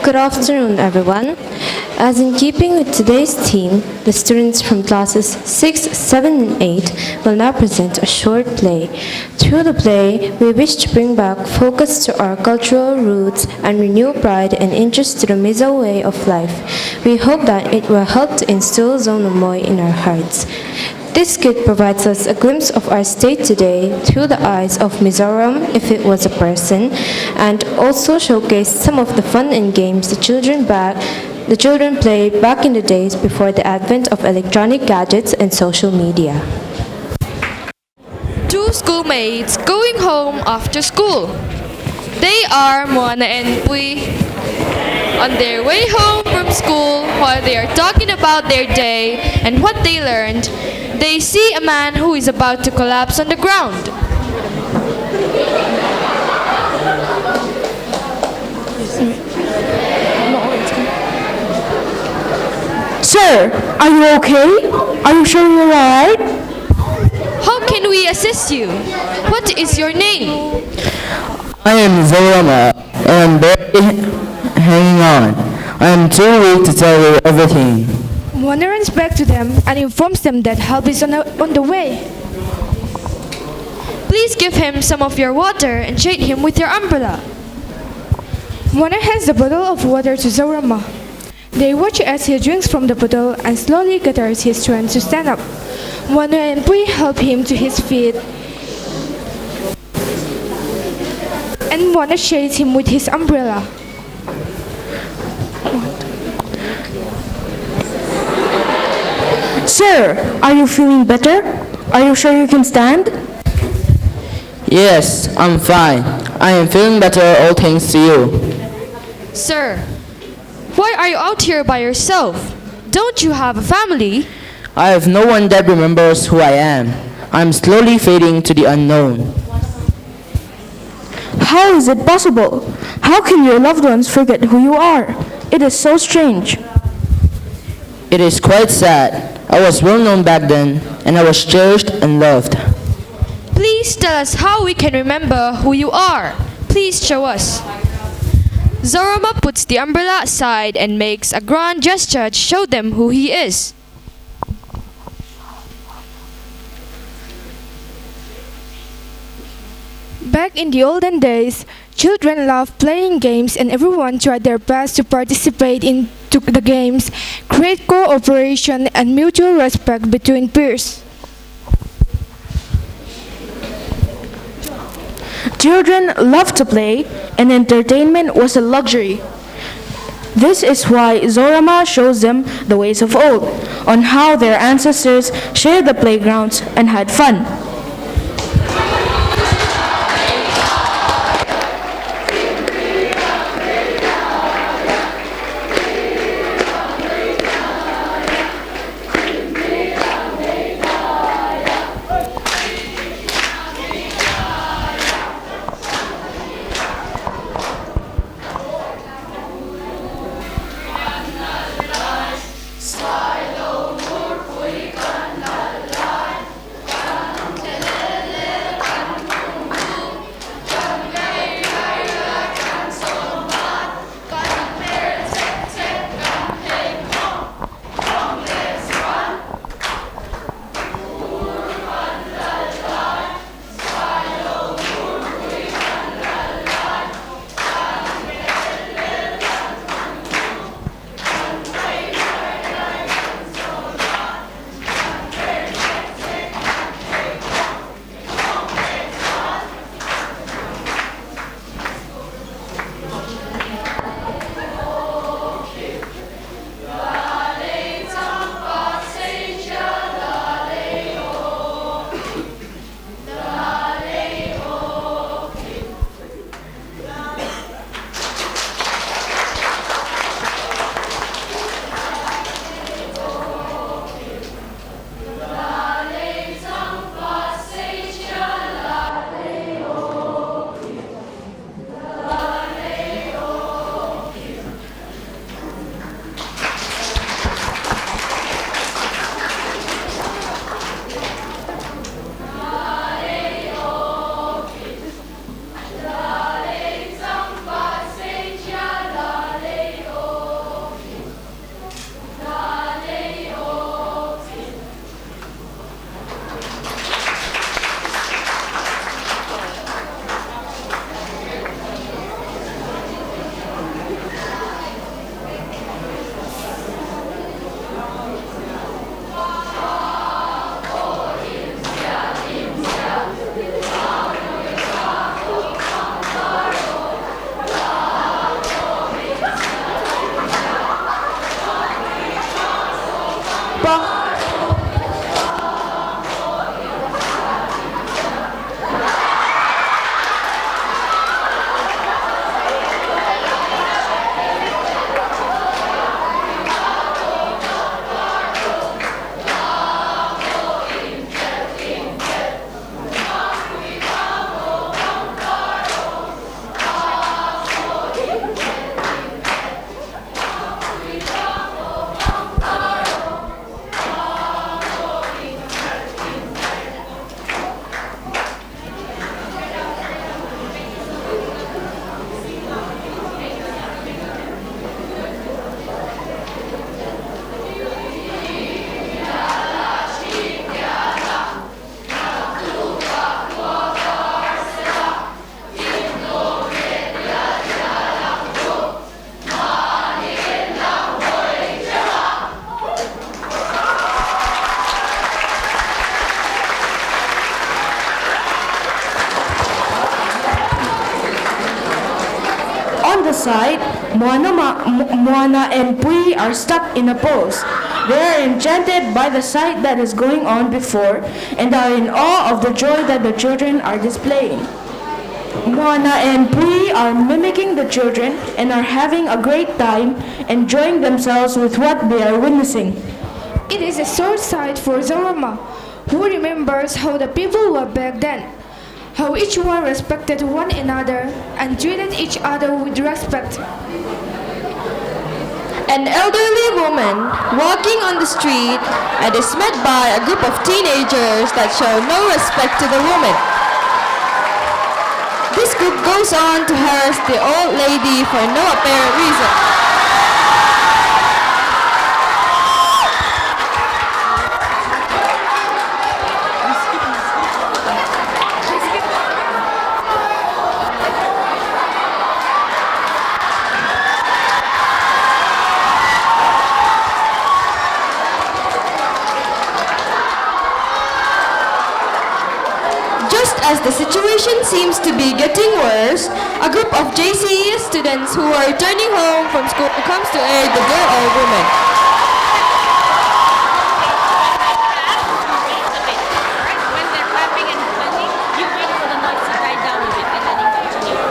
Good afternoon, everyone. As in keeping with today's theme, the students from classes 6, 7, and 8 will now present a short play. Through the play, we wish to bring back focus to our cultural roots and renew pride and interest to the Mizo way of life. We hope that it will help to instill Zonomoy in our hearts. This skit provides us a glimpse of our state today through the eyes of Mizoram if it was a person, and also showcased some of the fun and games the children played back in the days before the advent of electronic gadgets and social media. Two schoolmates going home after school. They are Moana and Pui. On their way home from school, while they are talking about their day and what they learned, they see a man who is about to collapse on the ground. Sir, are you okay? Are you sure you're alright? How can we assist you? What is your name? I am Zorama, and I'm barely hanging on. I am too weak to tell you everything. Moana runs back to them and informs them that help is on the way. Please give him some of your water and shade him with your umbrella. Moana hands the bottle of water to Zorama. They watch as he drinks from the bottle and slowly gathers his strength to stand up. Moana and Pui help him to his feet, and Moana shades him with his umbrella. Sir, are you feeling better? Are you sure you can stand? Yes, I'm fine. I am feeling better, all thanks to you. Sir, why are you out here by yourself? Don't you have a family? I have no one that remembers who I am. I'm slowly fading to the unknown. How is it possible? How can your loved ones forget who you are? It is so strange. It is quite sad. I was well known back then, and I was cherished and loved. Please tell us how we can remember who you are. Please show us. Zorama puts the umbrella aside and makes a grand gesture to show them who he is. Back in the olden days, children loved playing games and everyone tried their best to participate in the games, create cooperation and mutual respect between peers. Children loved to play, and entertainment was a luxury. This is why Zorama shows them the ways of old, on how their ancestors shared the playgrounds and had fun. outside, Moana and Pui are stuck in a pose. They are enchanted by the sight that is going on before and are in awe of the joy that the children are displaying. Moana and Pui are mimicking the children and are having a great time, enjoying themselves with what they are witnessing. It is a sore sight for Zorama, who remembers how the people were back then, how each one respected one another and treated each other with respect. An elderly woman walking on the street and is met by a group of teenagers that show no respect to the woman. This group goes on to harass the old lady for no apparent reason. Just as the situation seems to be getting worse, a group of JC students who are returning home from school comes to aid the dear old woman. When they're clapping and applauding, you wait for the noise to die down a bit and then you continue.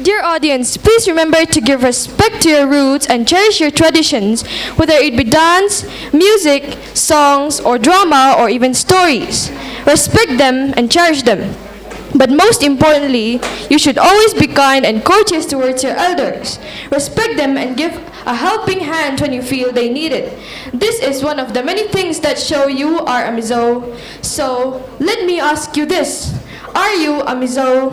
Dear audience, please remember to give respect to your roots and cherish your traditions, whether it be dance, music, songs, or drama, or even stories. Respect them and cherish them. But most importantly, you should always be kind and courteous towards your elders. Respect them and give a helping hand when you feel they need it. This is one of the many things that show you are a Mizo. So, let me ask you this. Are you a Mizo?